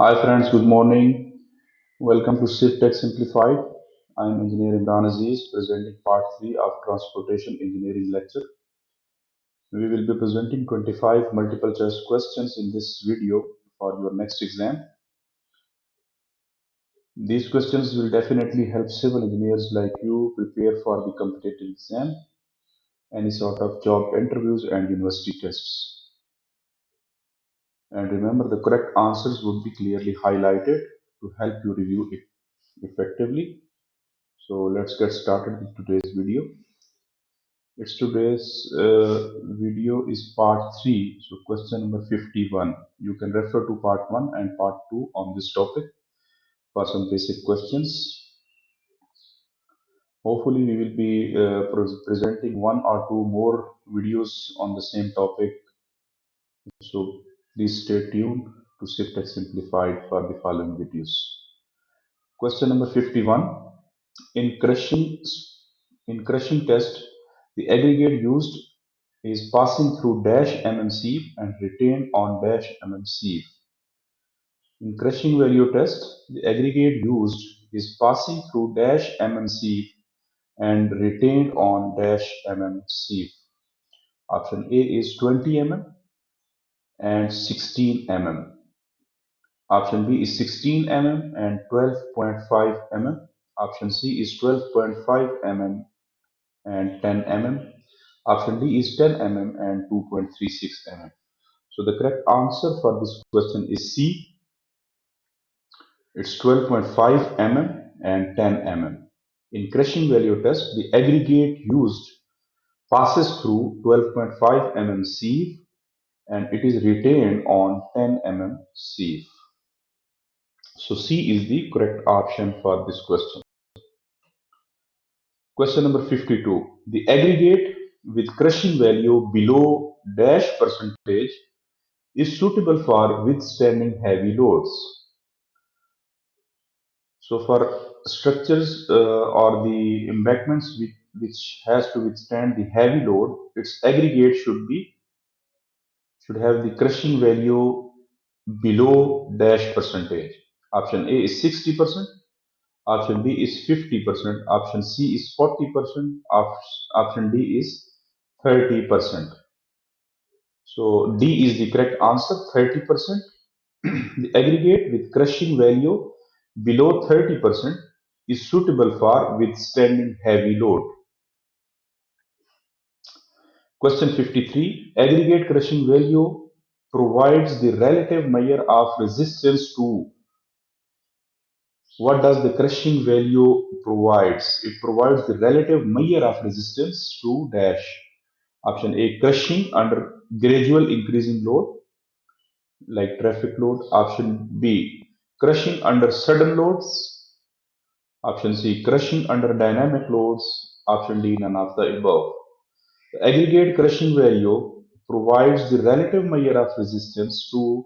Hi friends, good morning. Welcome to CivTech Simplified. I am Engineer Imran Aziz, presenting part 3 of Transportation Engineering lecture. We will be presenting 25 multiple choice questions in this video for your next exam. These questions will definitely help civil engineers like you prepare for the competitive exam, any sort of job interviews and university tests. And remember, the correct answers would be clearly highlighted to help you review it effectively. So let's get started with today's video. It's today's video is part 3, so question number 51. You can refer to part 1 and part 2 on this topic for some basic questions. Hopefully, we will be presenting one or two more videos on the same topic. So please stay tuned to SwiftTech Simplified for the following videos. Question number 51. In crushing test, the aggregate used is passing through dash mm sieve and retained on dash mm sieve. In crushing value test, the aggregate used is passing through dash mm sieve and retained on dash mm sieve. Option A is 20 mm and 16 mm. Option B is 16 mm and 12.5 mm. Option C is 12.5 mm and 10 mm. Option D is 10 mm and 2.36 mm. So the correct answer for this question is C. It's 12.5 mm and 10 mm. In crushing value test, the aggregate used passes through 12.5 mm sieve and it is retained on 10 mm sieve. So C is the correct option for this question. Question number 52. The aggregate with crushing value below dash percentage is suitable for withstanding heavy loads. So for structures or the embankments which has to withstand the heavy load, its aggregate should have the crushing value below dash percentage. Option A is 60%, option B is 50%, option C is 40%, option D is 30%. So D is the correct answer, 30%. The aggregate with crushing value below 30% is suitable for withstanding heavy load. Question 53. Aggregate crushing value provides the relative measure of resistance to. What does the crushing value provides? It provides the relative measure of resistance to dash. Option A, crushing under gradual increasing load like traffic load. Option B, crushing under sudden loads. Option C, crushing under dynamic loads. Option D, none of the above. The aggregate crushing value provides the relative measure of resistance to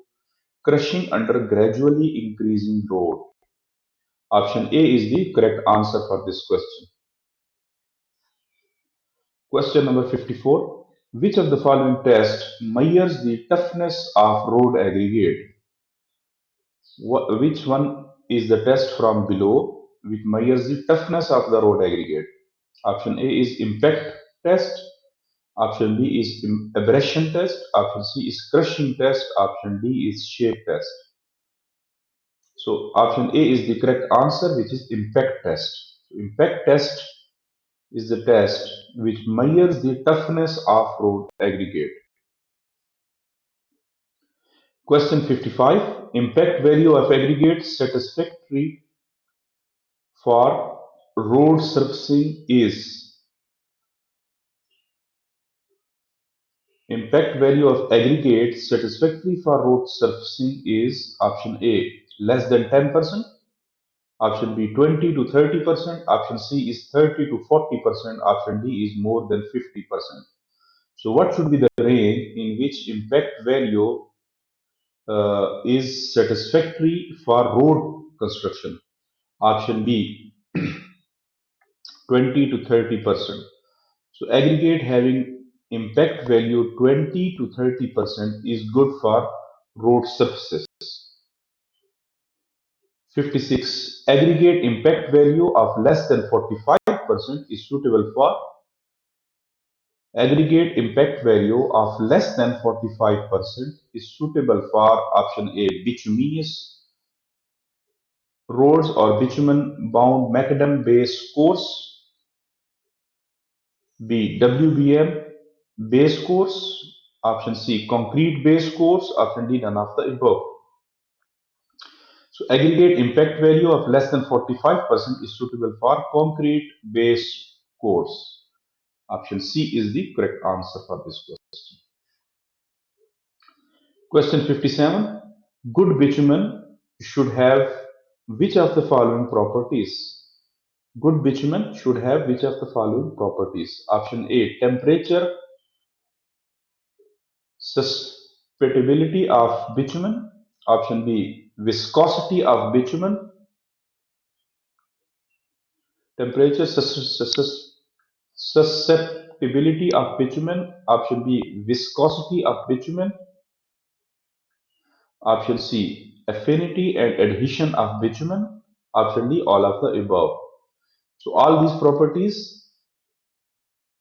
crushing under gradually increasing load. Option A is the correct answer for this question. Question number 54. Which of the following tests measures the toughness of road aggregate? Which one is the test from below which measures the toughness of the road aggregate? Option A is impact test. Option B is abrasion test. Option C is crushing test. Option D is shape test. So option A is the correct answer, which is impact test. So impact test is the test which measures the toughness of road aggregate. Question 55. Impact value of aggregate satisfactory for road surfacing is. Impact value of aggregate satisfactory for road surfacing is option A less than 10%, option B 20 to 30%, option C is 30 to 40%, option D is more than 50%. So what should be the range in which impact value is satisfactory for road construction? Option B 20 to 30%. So aggregate having impact value 20 to 30% is good for road surfaces. 56. Aggregate impact value of less than 45% is suitable for aggregate impact value of less than 45% is suitable for option A, bituminous roads or bitumen bound macadam base course, B, WBM base course, option C, concrete base course, option D, none of the above. So aggregate impact value of less than 45% is suitable for concrete base course. Option C is the correct answer for this question. Question 57. Good bitumen should have which of the following properties? Good bitumen should have which of the following properties? Option A, temperature susceptibility of bitumen. Option B, viscosity of bitumen. Temperature susceptibility of bitumen. Option B, viscosity of bitumen. Option C, affinity and adhesion of bitumen. Option D, all of the above. So all these properties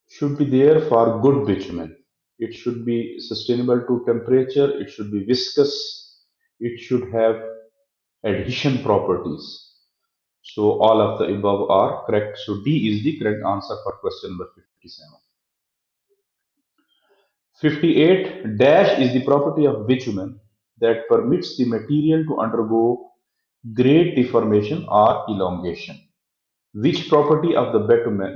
should be there for good bitumen. It should be sustainable to temperature, it should be viscous, it should have adhesion properties. So all of the above are correct. So D is the correct answer for question number 57. 58. Dash is the property of bitumen that permits the material to undergo grade deformation or elongation. Which property of the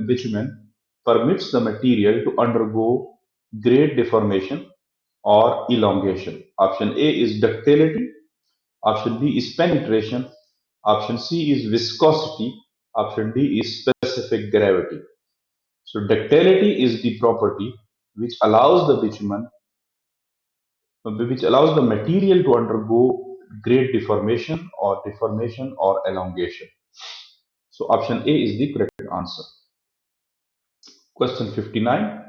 bitumen permits the material to undergo grade deformation or elongation? Option A is ductility, option B is penetration, option C is viscosity, option D is specific gravity. So ductility is the property which allows the material to undergo grade deformation or elongation. So option A is the correct answer. Question 59.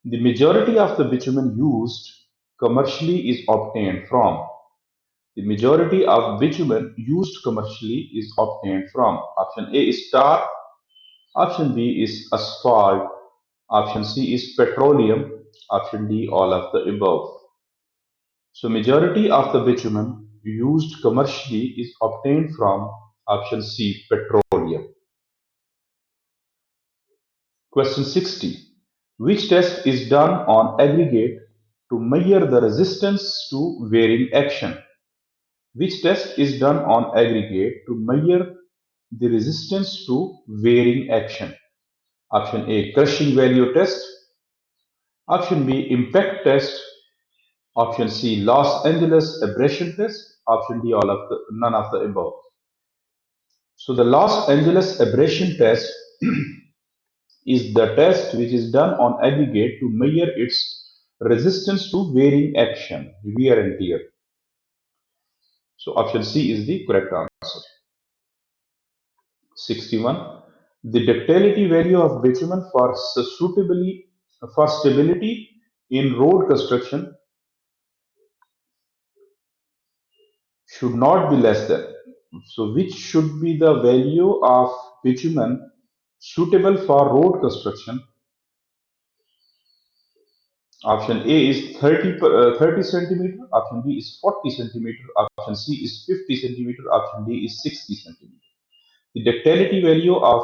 The majority of the bitumen used commercially is obtained from. The majority of bitumen used commercially is obtained from. Option A is tar. Option B is asphalt. Option C is petroleum. Option D, all of the above. So majority of the bitumen used commercially is obtained from option C, petroleum. Question 60. Which test is done on aggregate to measure the resistance to varying action? Which test is done on aggregate to measure the resistance to varying action? Option A, crushing value test. Option B, impact test. Option C, Los Angeles abrasion test. Option D, none of the above. So the Los Angeles abrasion test is the test which is done on aggregate to measure its resistance to varying action, wear and tear. So option C is the correct answer. 61. The ductility value of bitumen for stability in road construction should not be less than. So which should be the value of bitumen suitable for road construction? Option A is 30 centimeter, option B is 40 centimeter, option C is 50 centimeter, option D is 60 centimeter. The ductility value of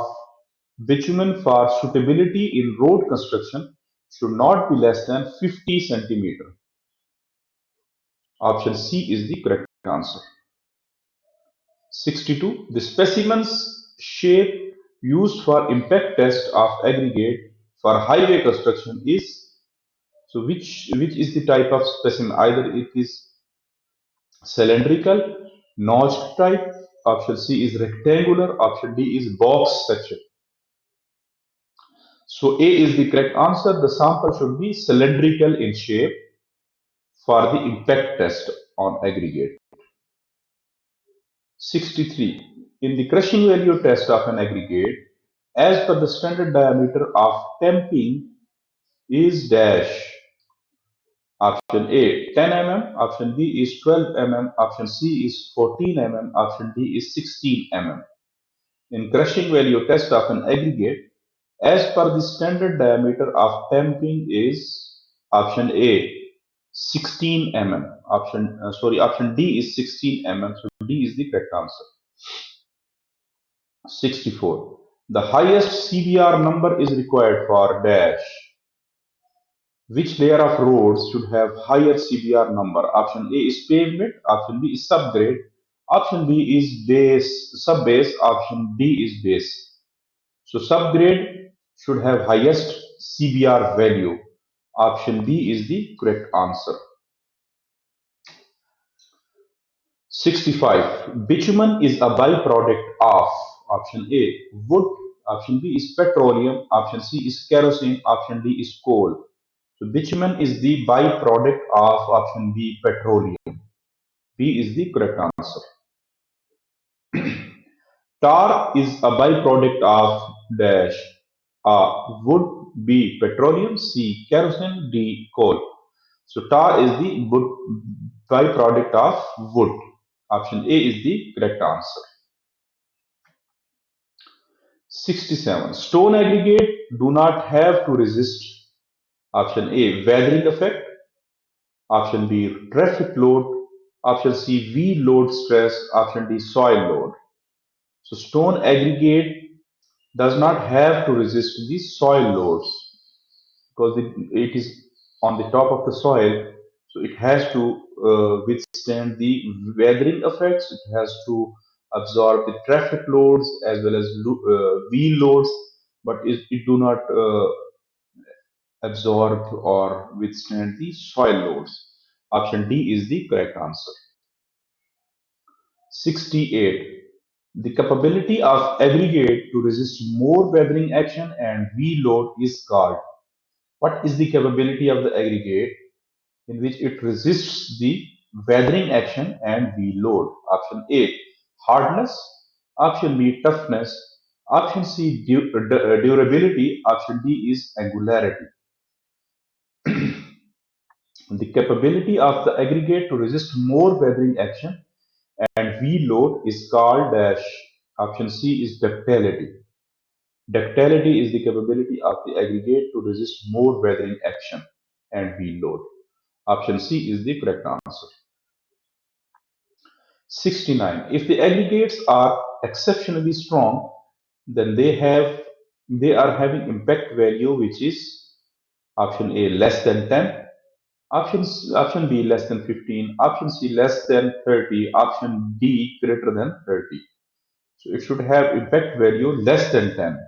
bitumen for suitability in road construction should not be less than 50 centimeter. Option C is the correct answer. 62. The specimen's shape used for impact test of aggregate for highway construction is, so which is the type of specimen? Either it is cylindrical, notched type, option C is rectangular, option D is box section. So A is the correct answer. The sample should be cylindrical in shape for the impact test on aggregate. 63. In the crushing value test of an aggregate, as per the standard diameter of tamping is dash. Option A 10 mm, option B is 12 mm, option C is 14 mm, option D is 16 mm. In crushing value test of an aggregate, as per the standard diameter of tamping is option A 16 mm. Option D is 16 mm. So D is the correct answer. 64. The highest CBR number is required for dash. Which layer of roads should have higher CBR number? Option A is pavement, option B is subgrade, option B is subbase, option D is base. So subgrade should have highest CBR value. Option B is the correct answer. 65. Bitumen is a byproduct of option A wood, option B is petroleum, option C is kerosene, option D is coal. So bitumen is the byproduct of option B petroleum. B is the correct answer. Tar is a byproduct of dash wood, B petroleum, C kerosene, D coal. So tar is the byproduct of wood. Option A is the correct answer. 67. Stone aggregate do not have to resist. Option A weathering effect. Option B traffic load. Option C V load stress. Option D soil load. So stone aggregate does not have to resist the soil loads because it is on the top of the soil, so it has to withstand the weathering effects. It has to absorb the traffic loads as well as wheel loads, but it do not absorb or withstand the soil loads. Option D is the correct answer. 68. The capability of aggregate to resist more weathering action and wheel load is called. What is the capability of the aggregate in which it resists the weathering action and wheel load? Option A, hardness. Option B, toughness. Option C, durability. Option D is angularity. The capability of the aggregate to resist more weathering action and wheel load is called dash. Option C is ductility. Ductility is the capability of the aggregate to resist more weathering action and wheel load. Option C is the correct answer. 69. If the aggregates are exceptionally strong, then they are having impact value which is option A less than 10, option B less than 15, option C less than 30, option D greater than 30. So it should have impact value less than 10.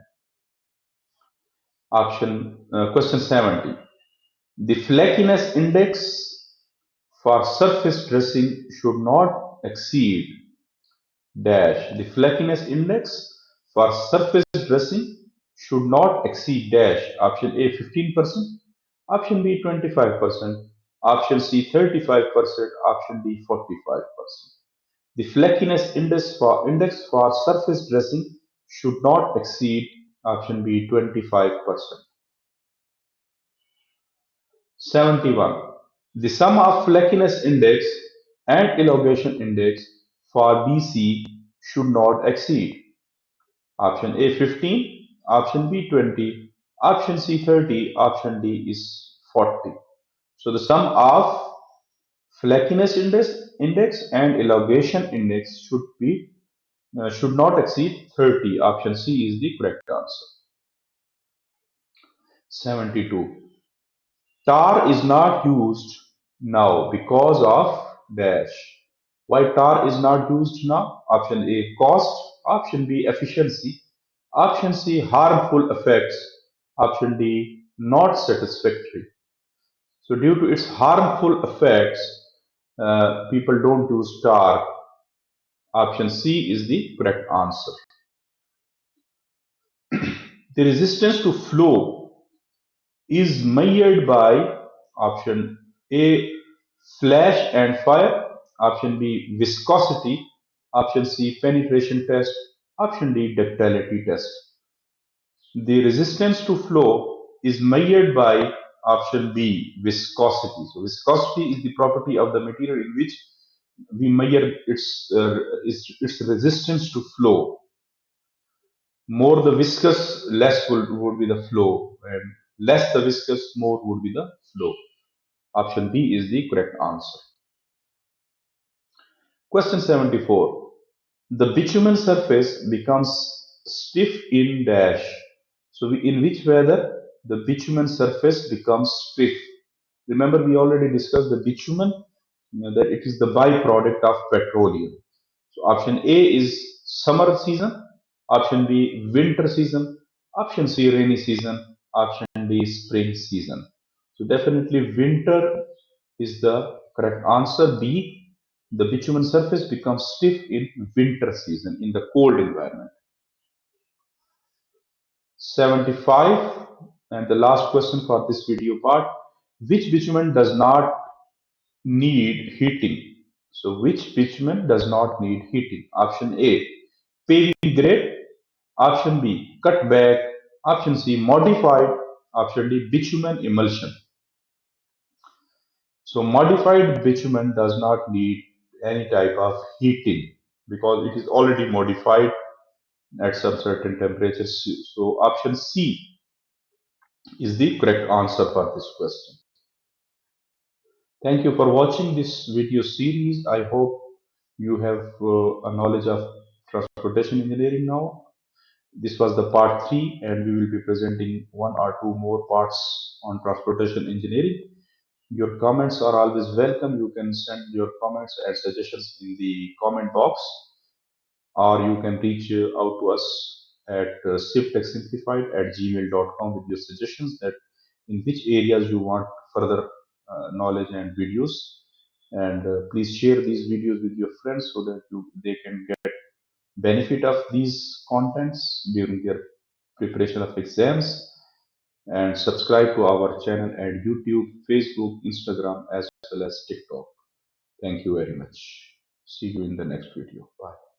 Question 70. The flakiness index for surface dressing should not exceed dash. The flakiness index for surface dressing should not exceed dash. Option A 15%, option B 25%, option C 35%, option D 45%. The flakiness index for surface dressing should not exceed option B 25%. 71. The sum of flakiness index and elongation index for BC should not exceed option A 15, option B 20, option C 30, option D is 40. So the sum of flakiness index and elongation index should not exceed 30. Option C is the correct answer. 72. Tar is not used now because of dash. Why tar is not used now? Option A cost, option B efficiency, option C harmful effects, option D not satisfactory. So due to its harmful effects, people don't use tar. Option C is the correct answer. The resistance to flow is measured by option A flash and fire, option B viscosity, option C penetration test, option D ductility test. The resistance to flow is measured by Option B, viscosity. So viscosity is the property of the material in which we measure its resistance to flow. More the viscous, less would be the flow, and less the viscous, more would be the flow. Option B is the correct answer. Question 74. The bitumen surface becomes stiff in dash. So in which weather the bitumen surface becomes stiff? Remember, we already discussed the bitumen, that it is the byproduct of petroleum. So option A is summer season, option B winter season, option C rainy season, option D spring season. So definitely winter is the correct answer. B, the bitumen surface becomes stiff in winter season in the cold environment. 75, and the last question for this video part. Which bitumen does not need heating? So which bitumen does not need heating? Option A, paving grade. Option B, cut back. Option C, modified. Option D, bitumen emulsion. So modified bitumen does not need any type of heating because it is already modified at some certain temperatures. So option C is the correct answer for this question. Thank you for watching this video series. I hope you have a knowledge of transportation engineering now. This was the part 3, and we will be presenting one or two more parts on transportation engineering. Your comments are always welcome. You can send your comments and suggestions in the comment box, or you can reach out to us at CivTech@gmail.com with your suggestions that in which areas you want further knowledge and videos. And please share these videos with your friends so that they can get benefit of these contents during their preparation of exams. And subscribe to our channel at YouTube, Facebook, Instagram, as well as TikTok. Thank you very much. See you in the next video. Bye.